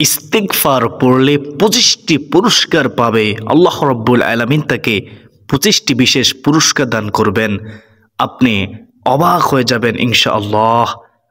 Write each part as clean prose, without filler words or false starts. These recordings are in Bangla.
ইস্তিগফার পড়লে 25টি পুরস্কার পাবে। আল্লাহ রাব্বুল আলামিন তাকে 25টি বিশেষ পুরস্কার দান করবেন। আপনি অবাক হয়ে যাবেন ইনশাআল্লাহ।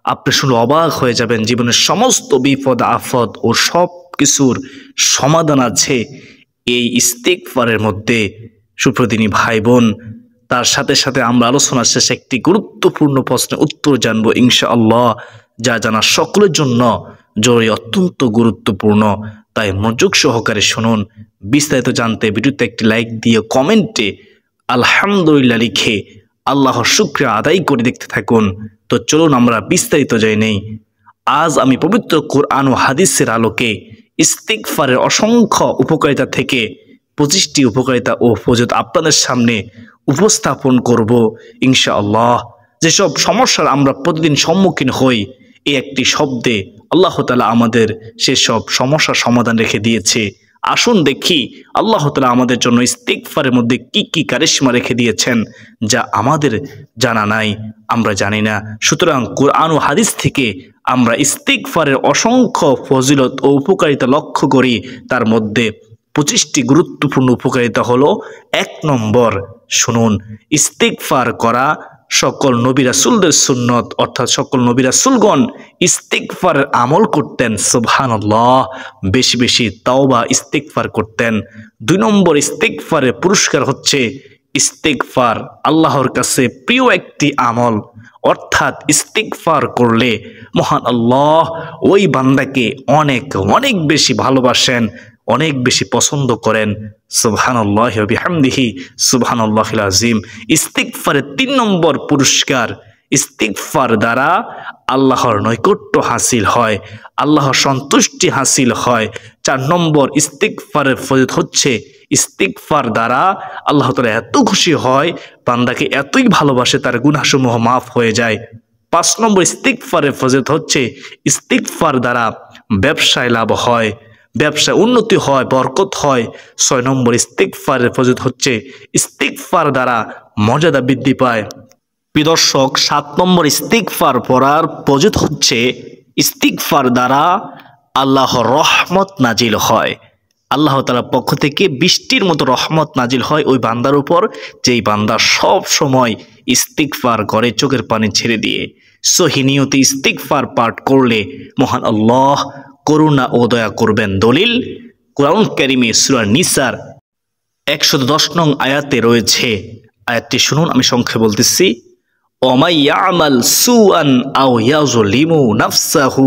আপনি শুনে অবাক হয়ে যাবেন। জীবনের সমস্ত বিপদ আপদ ও সব কিছুর সমাধান আছে এই ইস্তিগফারের মধ্যে। সুপ্রদিনী ভাই বোন, তার সাথে সাথে আমরা আলোচনা শেষে একটি গুরুত্বপূর্ণ প্রশ্নের উত্তর জানবো ইনশাআল্লাহ, যা জানা সকলের জন্য জরুরি, অত্যন্ত গুরুত্বপূর্ণ। তাই মনোযোগ সহকারে শুনুন। বিস্তারিত জানতে ভিডিওতে একটি লাইক দিয়ে কমেন্টে আলহামদুলিল্লাহ লিখে আল্লাহর শুকরিয়া আদায় করে দেখতে থাকুন। তো চলুন আমরা বিস্তারিত যাই নেই। আজ আমি পবিত্র কোরআন ও হাদিসের আলোকে ইস্তিগফারের অসংখ্য উপকারিতা থেকে 25টি উপকারিতা ও ফজিলত আপনাদের সামনে উপস্থাপন করব ইনশাআল্লাহ। যেসব সমস্যার আমরা প্রতিদিন সম্মুখীন হই, এই একটি শব্দে আল্লাহ তাআলা আমাদের সেসব সমস্যার সমাধান রেখে দিয়েছে। আসুন দেখি আল্লাহ তাআলা আমাদের জন্য ইস্তিগফারের মধ্যে কি কি কারিশমা রেখে দিয়েছেন, যা আমাদের জানা নাই, আমরা জানি না। সুতরাং কোরআন ও হাদিস থেকে আমরা ইস্তিগফারের অসংখ্য ফজিলত ও উপকারিতা লক্ষ্য করি। তার মধ্যে 25টি গুরুত্বপূর্ণ উপকারিতা হলো, 1 নম্বর, শুনুন, ইস্তিগফার করা সকল নবী রাসূলদের সুন্নত, অর্থাৎ সকল নবী রাসূলগণ ইস্তিগফারের আমল করতেন। সুবহানাল্লাহ, বেশি বেশি তাওবা ইস্তিগফার করতেন। 2 নম্বর, ইস্তিগফারের পুরস্কার হচ্ছে ইস্তিগফার আল্লাহর কাছে প্রিয় একটি আমল, অর্থাৎ ইস্তিগফার করলে মহান আল্লাহ ওই বান্দাকে অনেক অনেক বেশি ভালোবাসেন, অনেক বেশি পছন্দ করেন। সুবহানাল্লাহি ওয়া বিহামদিহি সুবহানাল্লাহিল আযীম। ইস্তিগফারের 3 নম্বর পুরস্কার, ইস্তিগফার দ্বারা আল্লাহর নৈকট্য হাসিল হয়, আল্লাহর সন্তুষ্টি হাসিল হয়। 4 নম্বর, ইস্তিগফারের ফজিলত হচ্ছে ইস্তিগফার দ্বারা আল্লাহ তাআলা এত খুশি হয়, বান্দাকে এতই ভালোবাসে, তার গুনাহসমূহ মাফ হয়ে যায়। 5 নম্বর, ইস্তিগফারের ফজিলত হচ্ছে ইস্তিগফার দ্বারা ব্যবসায় লাভ হয়, ব্যবসায় উন্নতি হয়, বরকত হয়। 6 নম্বর, ইস্তিগফারের ফজিলত হচ্ছে ইস্তিগফার দ্বারা মর্যাদা বৃদ্ধি পায়। প্রিয় দর্শক, 7 নম্বর, ইস্তিগফার পড়ার ফজিলত হচ্ছে ইস্তিগফার দ্বারা আল্লাহর রহমত নাজিল হয়। আল্লাহ তাআলার পক্ষ থেকে বৃষ্টির মতো রহমত নাজিল হয় ওই বান্দার উপর, যেই বান্দা সব সময় ইস্তিগফার করে চোখের পানি ছেড়ে দিয়ে। সহিহ নিয়তে ইস্তিগফার পাঠ করলে মহান আল্লাহ করুণা ও দয়া করবেন। দলিল, কোরআন কারীমে সূরা নিসার 110 নং আয়াতে রয়েছে। আয়াতটি শুনুন, আমি সংক্ষেপে বলতেছি। ওমাই ইয়ামাল সুআন আও ইয়াজলিমু নাফসাহু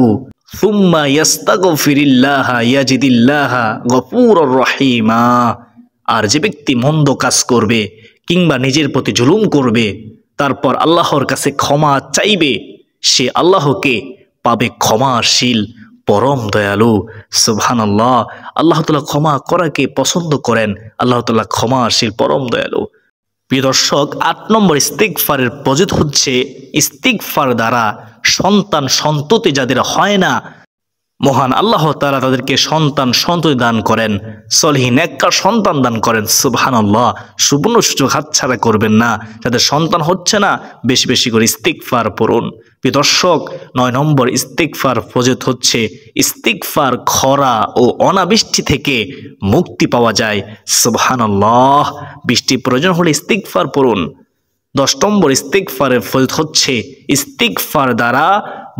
সুম্মা ইয়াস্তাগফিরিল্লাহা ইয়াজিদিল্লাহা গফুরুর রহিমা। আর যে ব্যক্তি মন্দ কাজ করবে কিংবা নিজের প্রতি জুলুম করবে, তারপর আল্লাহর কাছে ক্ষমা চাইবে, সে আল্লাহকে পাবে ক্ষমাশীল, পরম দয়ালু। সুবহানাল্লাহ, আল্লাহ তাআলা ক্ষমা করাকে পছন্দ করেন, আল্লাহ তাআলা ক্ষমাশীল, পরম দয়ালু। প্রিয় দর্শক, 8 নম্বর, ইস্তিগফারের ফজিলত হচ্ছে ইস্তিগফার দ্বারা সন্তান সন্ততি যাদের হয় না, মহান আল্লাহ তাআলা তাদেরকে সন্তান সন্ততি দান করেন, সলিহ নেককার সন্তান দান করেন। সুবহানাল্লাহ, সুবর্ণ সুযোগ হাতছাড়া করবেন না। যাদের সন্তান হচ্ছে না, বেশি বেশি করে ইস্তিগফার পড়ুন। প্রিয় দর্শক, 9 নম্বর, ইস্তিগফার ফজিলত হচ্ছে ইস্তিগফার খরা ও অনাবৃষ্টি থেকে মুক্তি পাওয়া যায়। সুবহানাল্লাহ, বৃষ্টি প্রয়োজন হলে ইস্তিগফার পড়ুন। 10 নম্বর, ইস্তিগফারের ফজিলত হচ্ছে ইস্তিগফার দ্বারা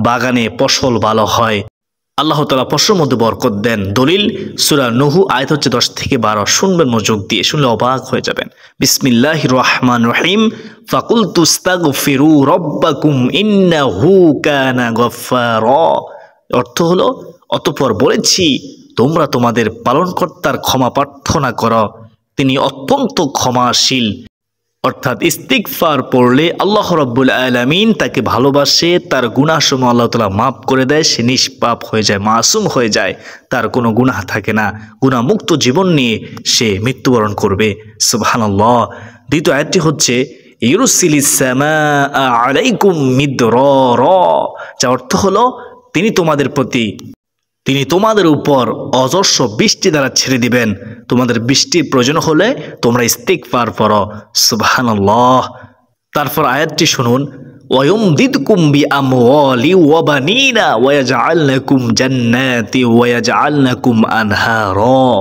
বাগানে ফসল ভালো হয়, আল্লাহ তাআলা ফসলের মধ্যে বরকত দেন। দলিল, সূরা নূহ আয়াত হচ্ছে 10 থেকে 12। শুনবেন মনোযোগ দিয়ে, শুনলে অবাক হয়ে যাবেন। বিসমিল্লাহির রহমানির রহিম। ফাকুলতু ইস্তাগফিরু রাব্বাকুম ইন্নাহু কানা গফফারা। অর্থ হলো, অতঃপর বলেছি তোমরা তোমাদের পালনকর্তার ক্ষমা প্রার্থনা করো, তিনি অত্যন্ত ক্ষমাশীল। অর্থাৎ ইস্তিগফার পড়লে আল্লাহ রাব্বুল আলামিন তাকে ভালোবাসে, তার গুনাহসমূহ আল্লাহ তাআলা মাফ করে দেয়, সে নিষ্পাপ হয়ে যায়, মাসুম হয়ে যায়, তার কোনো গুনাহ থাকে না, গুনাহমুক্ত জীবন নিয়ে সে মৃত্যুবরণ করবে। সুবহানাল্লাহ। দ্বিতীয় আয়াতটি হচ্ছে ইউরসিলিস সামাআ আলাইকুম মিদরারা, যার অর্থ হলো তিনি তোমাদের উপর অজস্র বৃষ্টি দ্বারা ছেড়ে দিবেন। তোমাদের বৃষ্টির প্রয়োজন হলে তোমরা ইস্তিগফার পড়ো। সুবহানাল্লাহ। তারপর আয়াতটি শুনুন, ওয়ায়ুমদিদকুম বিআমওয়ালি ওয়া বানিনা ওয়ায়াজআল লাকুম জান্নাতি ওয়ায়াজআল লাকুম আনহারা।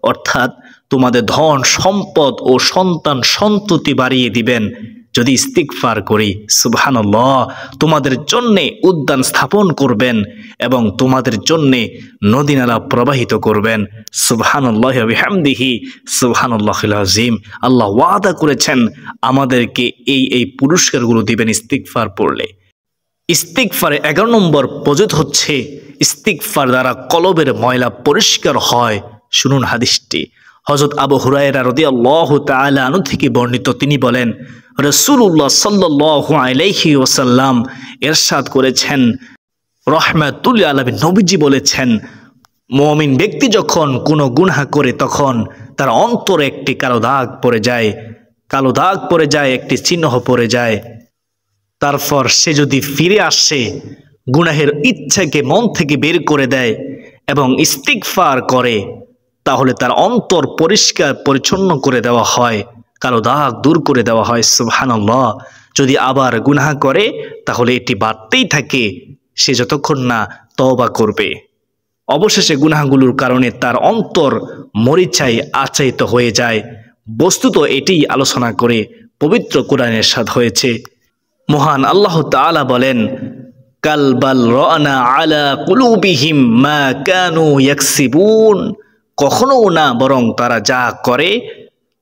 অর্থাৎ তোমাদের ধন সম্পদ ও সন্তান সন্ততি বাড়িয়ে দিবেন যদি ইস্তিগফার করি। সুবহানাল্লাহ। তোমাদের জন্যে উদ্যান স্থাপন করবেন এবং তোমাদের জন্যে নদী নালা প্রবাহিত করবেন। সুবহানাল্লাহি ওয়া বিহামদিহি সুবহানাল্লাহিল আযীম। আল্লাহ ওয়াদা করেছেন আমাদেরকে এই পুরস্কারগুলো দিবেন ইস্তিগফার পড়লে। ইস্তিগফারে 11 নম্বর ফজিলত হচ্ছে ইস্তিগফার দ্বারা কলবের ময়লা পরিষ্কার হয়। শুনুন হাদিসটি। হযরত আবু হুরায়রা রাদিয়াল্লাহু তাআলা আনহু থেকে বর্ণিত, তিনি বলেন রাসূলুল্লাহ সাল্লাল্লাহু আলাইহি ওয়াসাল্লাম ইরশাদ করেছেন, রাহমাতুল লিল আলামিন নবীজি বলেছেন, মুমিন ব্যক্তি যখন কোনো গুনাহ করে তখন তার অন্তরে একটি কালো দাগ পড়ে যায়, একটি চিহ্ন পড়ে যায়। তারপর সে যদি ফিরে আসে, গুনাহের ইচ্ছাকে মন থেকে বের করে দেয় এবং ইস্তিগফার করে, তাহলে তার অন্তর পরিষ্কার পরিচ্ছন্ন করে দেওয়া হয়, কালো দাগ দূর করে দেওয়া হয়। সুবহানাল্লাহ। যদি আবার গুনাহ করে তাহলে এটি বাড়তেই থাকে সে যতক্ষণ না তওবা করবে। অবশেষে গুনাহগুলোর কারণে তার অন্তর মরিচায় আচ্ছাদিত হয়ে যায়। বস্তুত এটি আলোচনা করে পবিত্র কোরআনের ইরশাদ হয়েছে। মহান আল্লাহ তাআলা বলেন, কালবাল রানা আলা কুলুবিহিম মা কানু ইয়াকসিবুন। কখনো না, বরং তারা যা করে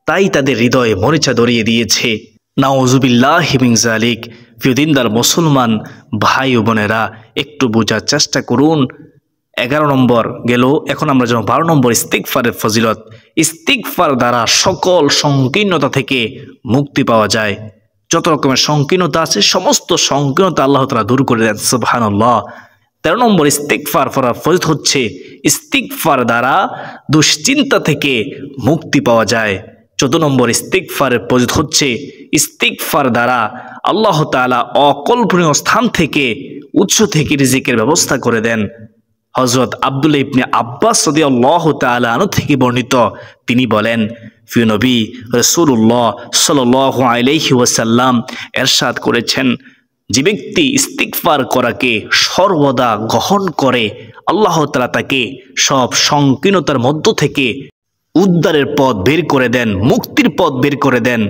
তাই তাদের হৃদয়ে মরিচা ধরিয়ে দিয়েছে। নাউজুবিল্লাহি মিন যালিক। প্রিয় দিনদার মুসলমান ভাই ও বোনেরা, একটু বোঝার চেষ্টা করুন। 11 নম্বর গেল, এখন আমরা যেন 12 নম্বর ইস্তিগফারের ফজিলত। ইস্তিগফার দ্বারা সকল সংকীর্ণতা থেকে মুক্তি পাওয়া যায়। যত রকমের সংকীর্ণতা আছে সমস্ত সংকীর্ণতা আল্লাহ তাআলা দূর করে দেন। সুবহানাল্লাহ। 13 নম্বর ইস্তিগফার করার ফজিলত হচ্ছে ইস্তিগফার দ্বারা দুশ্চিন্তা থেকে মুক্তি পাওয়া যায়। 14 নম্বর ইস্তিগফারের ফজিলত হচ্ছে ইস্তিগফার দ্বারা আল্লাহ তাআলা অকল্পনীয় স্থান থেকে, উৎস থেকে রিজিকের ব্যবস্থা করে দেন। হযরত আব্দুল্লাহ ইবনে আব্বাস রাদিয়াল্লাহু তাআলা আনহু থেকে বর্ণিত, তিনি বলেন, প্রিয় নবী রাসূলুল্লাহ সাল্লাল্লাহু আলাইহি ওয়াসাল্লাম ইরশাদ করেছেন, যে ব্যক্তি ইস্তিগফার করাকে সর্বদা গ্রহণ করে আল্লাহ তাআলা তাকে সব সংকীর্ণতার মধ্য থেকে উদ্ধারের পথ বের করে দেন, মুক্তির পথ বের করে দেন,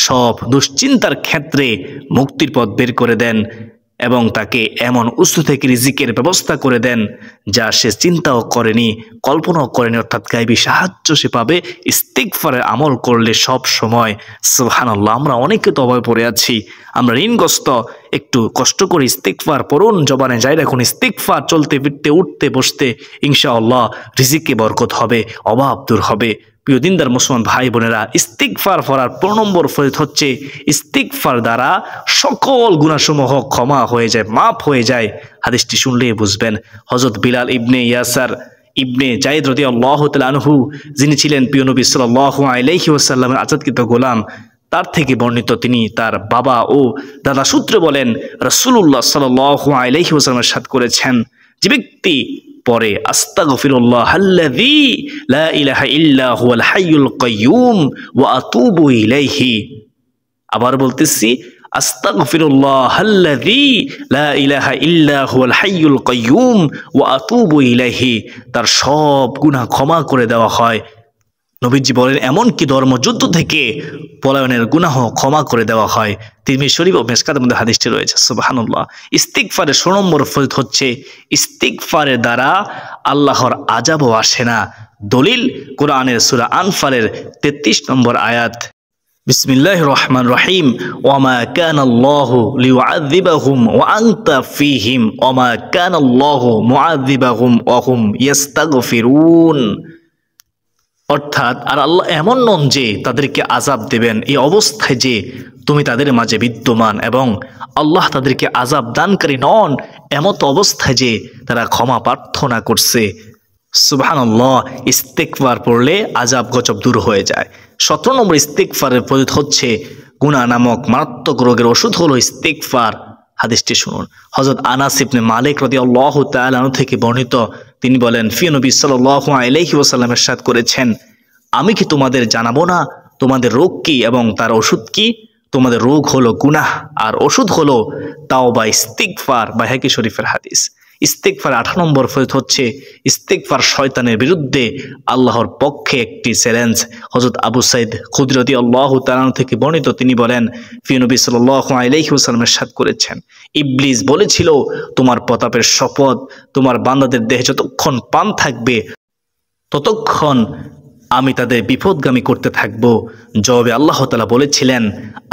সব দুশ্চিন্তার ক্ষেত্রে মুক্তির পথ বের করে দেন এবং তাকে এমন উৎস থেকে রিজিকের ব্যবস্থা করে দেন যা সে চিন্তাও করেনি, কল্পনাও করেনি। অর্থাৎ গায়বী সাহায্য সে পাবে ইস্তিগফারের আমল করলে সব সময়। সুবহানাল্লাহ। আমরা অনেকে তো অভাবে পড়ে আছি, আমরা ঋণগ্রস্ত। একটু কষ্ট করে ইস্তিগফার পড়ুন, জবানে যাই রাখুন ইস্তিগফার, চলতে ফিরতে উঠতে বসতে ইনশাআল্লাহ রিজিকে বরকত হবে, অভাব দূর হবে। প্রিয় দিনদার মুসলমান ভাই বোনেরা, ইস্তিগফার করার 15 নম্বর ফজিলত হচ্ছে ইস্তিগফার দ্বারা সকল গুনাহসমূহ ক্ষমা হয়ে যায়, মাফ হয়ে যায়। হাদিসটি শুনলেই বুঝবেন। হযরত বিলাল ইবনে ইয়াসার ইবনে যায়েদ রাদিয়াল্লাহু তাআলা আনহু, যিনি ছিলেন প্রিয় নবী সাল্লাল্লাহু আলাইহি ওয়াসাল্লামের আজাদকৃত গোলাম, তার থেকে বর্ণিত, তিনি তার বাবা ও দাদা সূত্রে বলেন, রাসূলুল্লাহ সাল্লাল্লাহু আলাইহি ওয়াসাল্লাম ইরশাদ করেছেন, যে ব্যক্তি পরে আস্তাগফিরুল্লাহাল্লাযী লা ইলাহা ইল্লা হুয়াল হাইয়ুল কাইয়্যুম ওয়া আতুবু ইলাইহি। আবার বলতেছি, আস্তাগফিরুল্লাহাল্লাযী লা ইলাহা ইল্লা হুয়াল হাইয়ুল কাইয়্যুম ওয়া আতুবু ইলাইহি। তার সব গুনাহ ক্ষমা করে দেওয়া হয়। নবীজি বলেন, এমনকি ধর্মযুদ্ধ থেকে পলায়নের গুনাহ ক্ষমা করে দেওয়া হয়। তিরমিজি শরীফ ও মিশকাতের মধ্যে হাদিসটি রয়েছে। সুবহানাল্লাহ। ইস্তিগফারের 16 নম্বর ফজিলত হচ্ছে ইস্তিগফারের দ্বারা আল্লাহর আযাবও আসে না। দলিল কোরআনের সূরা আনফালের 33 নম্বর আয়াত। বিসমিল্লাহির রহমানির রহিম। ওয়ামা কানাল্লাহু লিউআযিবাহুম ওয়া আনতা ফীহিম ওয়ামা কানাল্লাহু মুআযিবাহুম ওয়া হুম ইস্তাগফিরুন। অর্থাৎ আর আল্লাহ এমন নন যে তাদেরকে আযাব দেবেন এই অবস্থায় যে তুমি তাদের মাঝে বিদ্যমান, এবং আল্লাহ তাদেরকে আযাব দানকারী নন এমত অবস্থায় যে তারা ক্ষমা প্রার্থনা করছে। সুবহানাল্লাহ। ইস্তিগফার পড়লে আযাব গজব দূর হয়ে যায়। 17 নম্বর ইস্তিগফারের ফজিলত হচ্ছে গুনাহ নামক মারাত্মক রোগের ওষুধ হলো ইস্তিগফার। হাদিসটি শুনুন। হযরত আনাস ইবনে মালিক রাদিয়াল্লাহু তাআলা আনহু থেকে বর্ণিত, তিনি বলেন, প্রিয় নবী সাল্লাল্লাহু আলাইহি ওয়াসাল্লাম ইরশাদ করেছেন, আমি কি তোমাদের জানাবো না তোমাদের রোগ কি এবং তার ওষুধ কি? তোমাদের রোগ হলো গুনাহ, আর ওষুধ হলো তাওবা ইস্তিগফার। বাইহাকি শরীফের হাদিস। ইস্তিগফার 8 নম্বর ফজিলত হচ্ছে ইস্তিগফার শয়তানের বিরুদ্ধে আল্লাহর পক্ষে একটি চ্যালেঞ্জ। হযরত আবু সাইদ খুদরি রাদিয়াল্লাহু তাআলা থেকে বর্ণিত, তিনি বলেন, প্রিয় নবী সাল্লাল্লাহু আলাইহি ওয়াসাল্লাম ইরশাদ করেছেন, ইবলিস বলেছিল, তোমার প্রতাপের শপথ, তোমার বান্দাদের দেহে যতক্ষণ প্রাণ থাকবে ততক্ষণ আমি তাদের বিপদগামী করতে থাকব। জবাবে আল্লাহ তাআলা বলেছিলেন,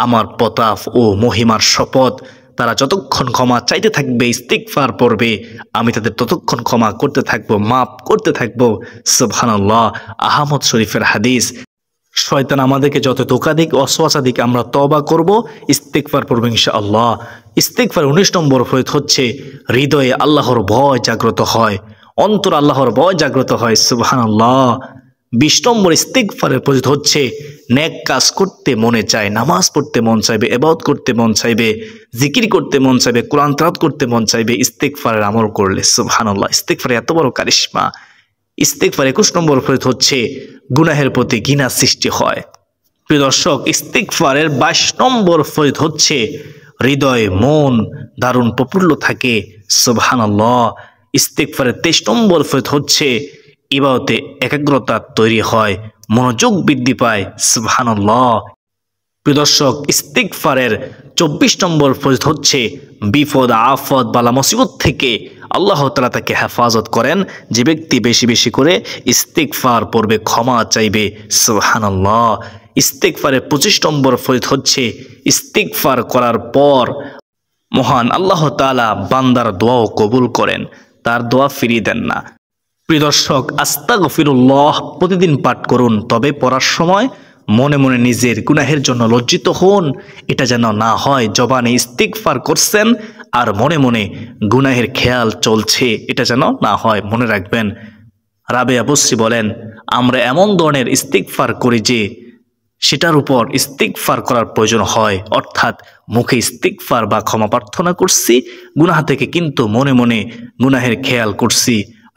আমার প্রতাপ ও মহিমার শপথ, তারা যতক্ষণ ক্ষমা চাইতে থাকবে, ইস্তিগফার পড়বে, আমি তাদের ততক্ষণ ক্ষমা করতে থাকবো, মাফ করতে থাকবো। সুবহানাল্লাহ। আহমদ শরীফের হাদিস। শয়তান আমাদেরকে যত ধোঁকা দিক, অসওয়াসা দিক, আমরা তওবা করব, ইস্তিগফার পড়ব ইনশাআল্লাহ। ইস্তিগফার 19 নম্বর ফজিলত হচ্ছে হৃদয়ে আল্লাহর ভয় জাগ্রত হয়, অন্তর আল্লাহর ভয় জাগ্রত হয়। সুবহানাল্লাহ। 20 নম্বর ইস্তিগফারের ফজিলত হচ্ছে নেক কাজ করতে মনে চায়, নামাজ পড়তে মন চাইবে, ইবাদত করতে মন চাইবে, জিকির করতে মন চাইবে, কোরআন তেলাওয়াত করতে মন চাইবে ইস্তিগফারের আমল করলে। সুবহানাল্লাহ। ইস্তিগফার এত বড় কারিশমা। ইস্তিগফার 21 নম্বর ফজিলত হচ্ছে গুনাহের প্রতি ঘৃণা সৃষ্টি হয়। প্রিয় দর্শক, ইস্তিগফারের 22 নম্বর ফজিলত হচ্ছে হৃদয় মন দারুণ প্রফুল্ল থাকে। সুবহানাল্লাহ। ইস্তিগফারের 23 নম্বর ফজিলত হচ্ছে ইবাদতে একাগ্রতা তৈরি হয়, মনোযোগ বৃদ্ধি পায়। সুবহানাল্লাহ। প্রিয় দর্শক, ইস্তিগফারের 24 নম্বর ফজিলত হচ্ছে বিপদ আফত বালা মুসিবত থেকে আল্লাহ তাআলা তাকে হেফাজত করেন। যে ব্যক্তি বেশি বেশি করে ইস্তিগফার পড়বে, ক্ষমা চাইবে। সুবহানাল্লাহ। ইস্তিগফারের 25 নম্বর ফজিলত হচ্ছে ইস্তিগফার করার পর মহান আল্লাহ তাআলা বান্দার দোয়াও কবুল করেন, তার দোয়া ফিরিয়ে দেন না। প্রিয় দর্শক, আস্তাগফিরুল্লাহ প্রতিদিন পাঠ করুন, তবে পড়ার সময় মনে মনে নিজের গুনাহের জন্য লজ্জিত হন। এটা যেন না হয় জবানে ইস্তিগফার করছেন আর মনে মনে গুনাহের খেয়াল চলছে, এটা যেন না হয়, মনে রাখবেন। রাবেয়া বসরি বলেন, আমরা এমন ধরনের ইস্তিগফার করি যে সেটার উপর ইস্তিগফার করার প্রয়োজন হয়, অর্থাৎ মুখে ইস্তিগফার বা ক্ষমা প্রার্থনা করছি গুনাহ থেকে, কিন্তু মনে মনে গুনাহের খেয়াল করছি,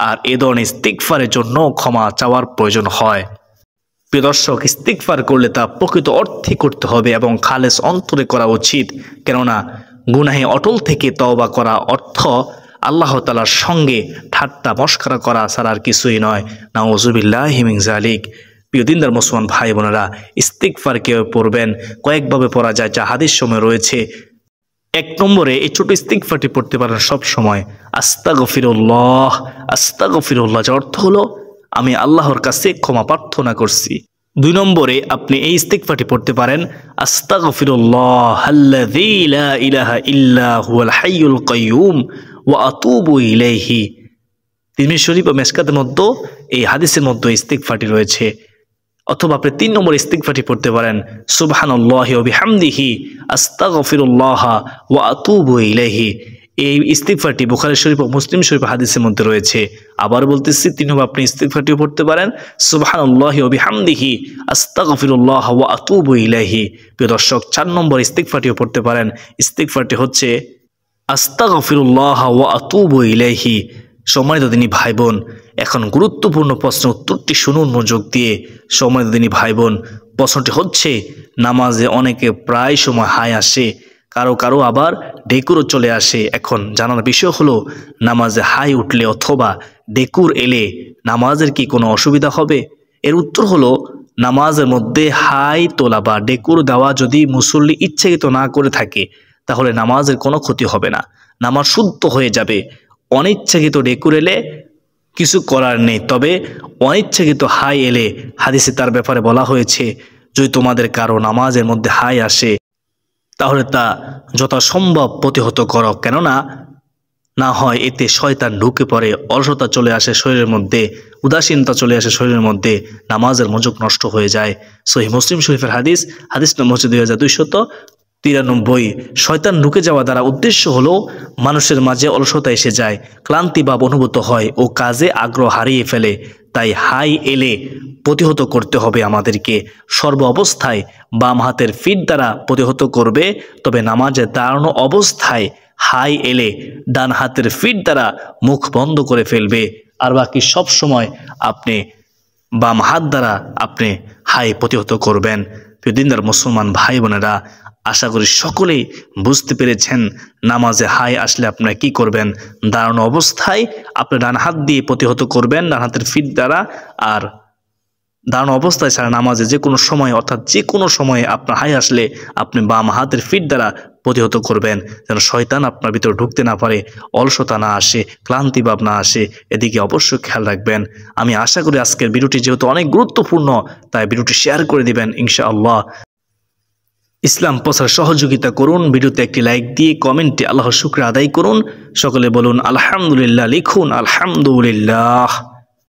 আর এ ধরনের ইস্তিগফারের জন্য ক্ষমা চাওয়ার প্রয়োজন হয়। প্রিয় দর্শক, ইস্তিগফার করলে তা প্রকৃত অর্থে করতে হবে এবং খালেস অন্তরে করা উচিত, কেননা গুনাহে অটল থেকে তওবা করা অর্থ আল্লাহ তাআলার সঙ্গে ঠাট্টা মশকরা করা ছাড়া আর কিছুই নয়। নাউযুবিল্লাহি মিন যালিক। প্রিয় দিনদার মুসলমান ভাই বোনেরা, ইস্তিগফার কেউ পড়বেন, কয়েকভাবে পড়া যায়, যা হাদিস সময় রয়েছে। 1 নম্বরে এই ছোট ইস্তিগফারটি পড়তে পারেন সব সময়, আস্তাগফিরুল্লাহ। আস্তাগফিরুল্লাহ যার অর্থ হলো আমি আল্লাহর কাছে ক্ষমা প্রার্থনা করছি। 2 নম্বরে আপনি এই ইস্তিগফারটি পড়তে পারেন, আস্তাগফিরুল্লাহাল্লাযী লা ইলাহা ইল্লা হুয়াল হাইয়ুল কাইয়্যুম ওয়া আতুবু ইলাইহি। তিরমিজি শরীফ ও মিশকাতের মধ্যে এই হাদিসের মধ্যে ইস্তিগফারটি রয়েছে। অথবা আপনি 3 নম্বর ইস্তিগফারটি পড়তে পারেন, সুবহানাল্লাহি ওয়া বিহামদিহি আস্তাগফিরুল্লাহ ওয়া আতুবু ইলাইহি। এই ইস্তিগফারটি বুখারী শরীফ ও মুসলিম শরীফ হাদিসের মধ্যে রয়েছে। আবার বলতেছি, 3 নম্বর আপনি ইস্তিগফারটিও পড়তে পারেন, সুবহানাল্লাহি ওয়া বিহামদিহি আস্তাগফিরুল্লাহ ওয়া আতুবু ইলাইহি। প্রিয় দর্শক, 4 নম্বর ইস্তিগফারটিও পড়তে পারেন। ইস্তিগফারটি হচ্ছে আস্তাগফিরুল্লাহ ওয়া আতুবু ইলাইহি। সম্মানিত দিনী ভাই বোন, এখন গুরুত্বপূর্ণ প্রশ্ন, উত্তরটি শুনুন মনোযোগ দিয়ে। সম্মানিত দিনী ভাই বোন, প্রশ্নটি হচ্ছে, নামাজে অনেকে প্রায় সময় হাই আসে, কারো কারো আবার ডেকুরও চলে আসে। এখন জানার বিষয় হলো, নামাজে হাই উঠলে অথবা ডেকুর এলে নামাজের কি কোনো অসুবিধা হবে? এর উত্তর হলো, নামাজের মধ্যে হাই তোলা বা ডেকুর দেওয়া যদি মুসল্লি ইচ্ছাকৃত না করে থাকে, তাহলে নামাজের কোনো ক্ষতি হবে না, নামাজ শুদ্ধ হয়ে যাবে। অনিচ্ছাকৃত ডেকুর এলে কিছু করার নেই, তবে অনিচ্ছাকৃত হাই এলে হাদিসে তার ব্যাপারে বলা হয়েছে, যদি তোমাদের কারো নামাজের মধ্যে হাই আসে তাহলে তা যথাসম্ভব প্রতিহত করো, কেননা না হয় এতে শয়তান ঢুকে পড়ে, অলসতা চলে আসে শরীরের মধ্যে, উদাসীনতা চলে আসে শরীরের মধ্যে, নামাজের মনোযোগ নষ্ট হয়ে যায়। সহিহ মুসলিম শরীফের হাদিস, হাদিস নম্বর হচ্ছে 2293। শয়তান ঢুকে যাওয়া দ্বারা উদ্দেশ্য হলো মানুষের মাঝে অলসতা এসে যায়, ক্লান্তি ভাব অনুভূত হয় ও কাজে আগ্রহ হারিয়ে ফেলে। তাই হাই এলে প্রতিহত করতে হবে আমাদেরকে। সর্ব অবস্থায় বাম হাতের ফিট দ্বারা প্রতিহত করবে, তবে নামাজে দাঁড়ানো অবস্থায় হাই এলে ডান হাতের ফিট দ্বারা মুখ বন্ধ করে ফেলবে, আর বাকি সব সময় আপনি বাম হাত দ্বারা আপনি হাই প্রতিহত করবেন। প্রিয় দিনদার মুসলমান ভাই বোনেরা, আশা করি সকলেই বুঝতে পেরেছেন নামাজে হাই আসলে আপনারা কি করবেন। দাঁড়ানো অবস্থায় আপনি ডান হাত দিয়ে প্রতিহত করবেন ডান হাতের ফিট দ্বারা, আর দাঁড়ানো অবস্থায় ছাড়া নামাজে যে কোনো সময় অর্থাৎ যে কোনো সময়ে আপনার হাই আসলে আপনি বাম হাতের ফিট দ্বারা প্রতিহত করবেন, যেন শয়তান আপনার ভিতরে ঢুকতে না পারে, অলসতা না আসে, ক্লান্তি ভাব না আসে। এদিকে অবশ্যই খেয়াল রাখবেন। আমি আশা করি আজকের ভিডিওটি যেহেতু অনেক গুরুত্বপূর্ণ, তাই ভিডিওটি শেয়ার করে দিবেন ইনশাআল্লাহ। ইসলাম প্রচার সহযোগিতা করুন, ভিডিওতে একটি লাইক দিয়ে কমেন্টে আল্লাহর শুকর আদায় করুন। সকলে বলুন আলহামদুলিল্লাহ, লিখুন আলহামদুলিল্লাহ।